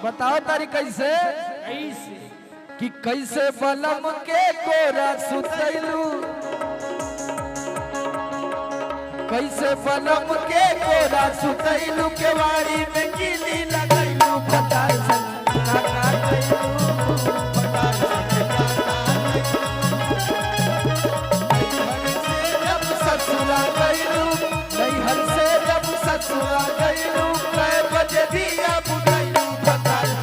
बताओ तारी कैसे कैसे कि कैसे बलम के कोरा सुतैलू, कैसे बलम के कोरा सुतैलू, केवाड़ी में कीली लगैलू, फटार से काका कैलू, फटार से जब ससुरा गैलू, नैहर से जब ससुरा गैलू, कै बजे दिया बुझैलू, फटार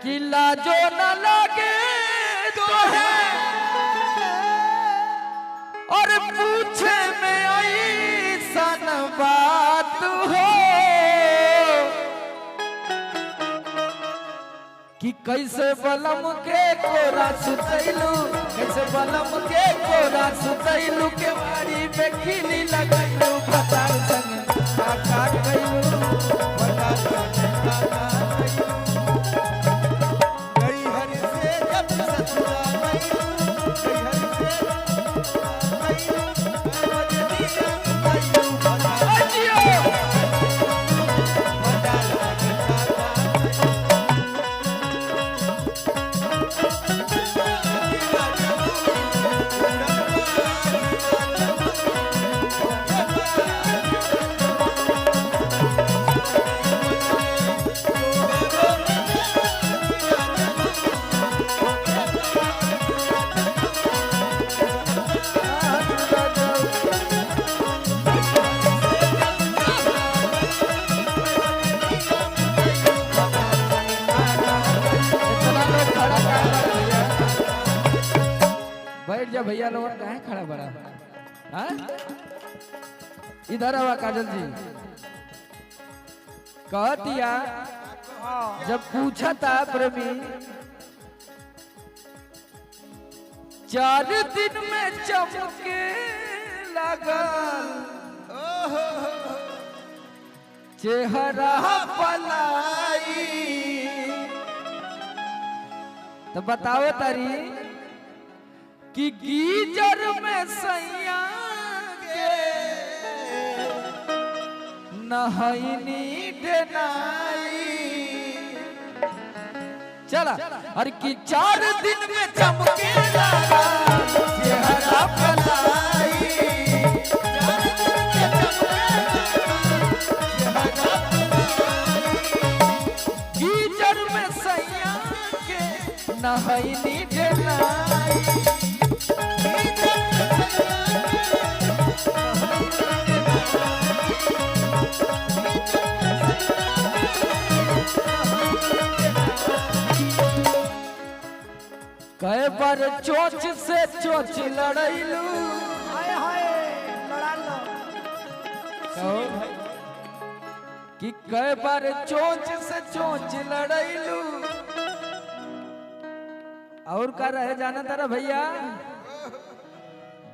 किला जो न लगे तो है और पूछे में ऐसन बात हो कि कैसे बलम के कोरा सुतैलू, कैसे बलम के कोरा सुतैलू, के बाड़ी में खिली लगैलू, फटार संग काका कैलू, फटार संग काका बैठ जा भैया लोग कहाँ खड़ा बड़ा हाँ? इधर आवा काजल जी कह दिया जब पूछा था प्रेमी 4 दिन में चमके लगा चेहरा पलाई, तो बताओ तारी कि गीजर में सैया के नहैनी डेनाई, चला अरे कि 4 दिन में चमके लगा चेहरा पलाई, 4 दिन में चमके गीजर में सैया के नहैनी डेनाई, कई बार चोच से चोच लड़ैलू, हाय हाय लड़ा लो कि कई बार चोच से चोच लड़ैलू, और का रहे जाना तारा भैया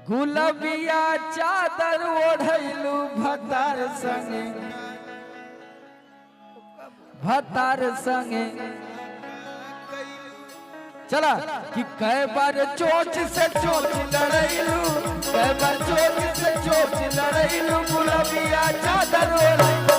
गुलबिया चादर ओढ़ैलू, भतार संगे भतार संगे, चला कि कई बार चोच से चोच लड़ैलू, कई बार चोच से चोच लड़ैलू, गुलबिया चादर ओढ़ैलू,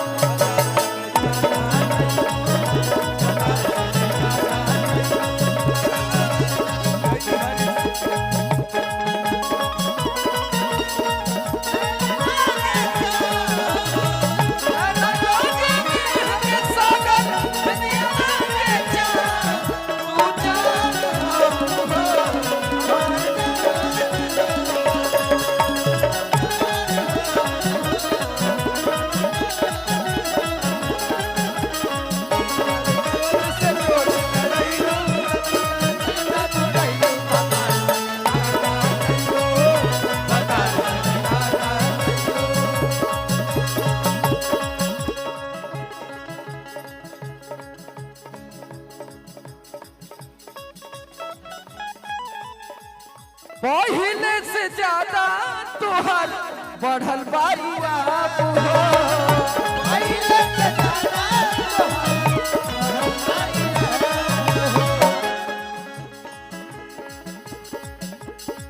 पहले से ज्यादा तुहर बढ़ल बारिया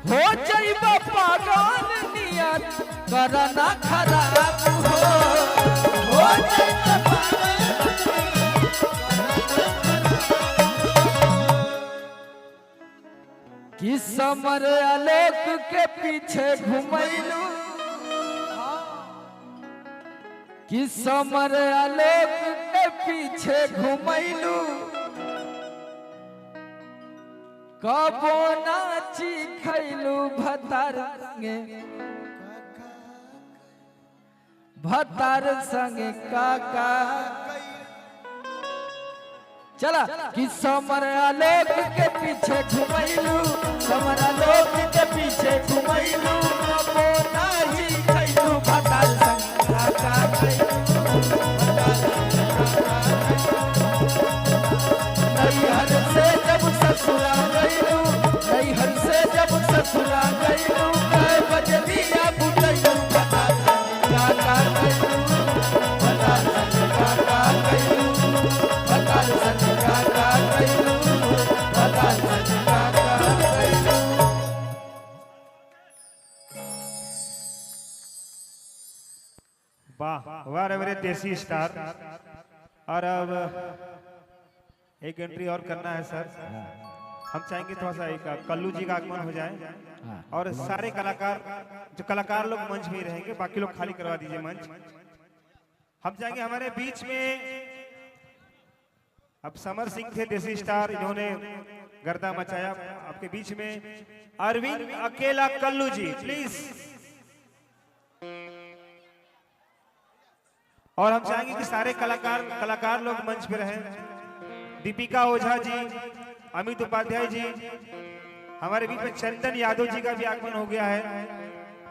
हो जाइबा पागल नियत करना खराब हो जाए कि समर आलोक के पीछे घुमैलू कि समर आलोक के पीछे घुमैलू कबो नाची खैलू भतार संगे काका चला कि समर आलोक के पीछे घुमैलू समर आलोक के पीछे घुमैलू कबो नाची खैलू भतार संगे काका नैहर से जब ससुरा गईलू नैहर से जब ससुरा गईलू कै बजलिया बुझैलू भतार काका गईलू भतार संगे काका गईलू भतार संगे काका गईलू। वाह वाह रे मेरे देसी स्टार। और अब एक एंट्री और करना है सर। हम चाहेंगे थोड़ा सा एक कल्लू जी का आगमन हो जाए और सारे कलाकार जो कलाकार लोग मंच में ही रहेंगे, बाकी लोग खाली करवा दीजिए मंच। हम चाहेंगे हमारे बीच में अब समर सिंह थे देसी स्टार, इन्होंने गर्दा मचाया। आपके बीच में अरविंद अकेला कल्लू जी प्लीज। और हम चाहेंगे कि सारे कलाकार लोग मंच पे रहें। दीपिका ओझा जी, अमित उपाध्याय जी, हमारे बीच में चंदन यादव जी का भी आगमन हो गया है,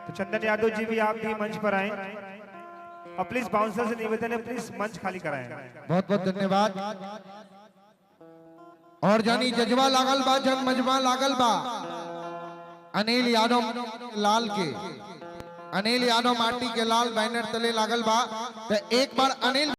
तो चंदन यादव जी भी आप भी मंच पर आए। और प्लीज बाउंसर से निवेदन है प्लीज मंच खाली कराएं। बहुत बहुत धन्यवाद। और जानी जजवा लागल बा जन मजवा लागल बा अनिल यादव लाल के अनिल यादव माटी के लाल बैनर तले लागल बा तो एक बार अनिल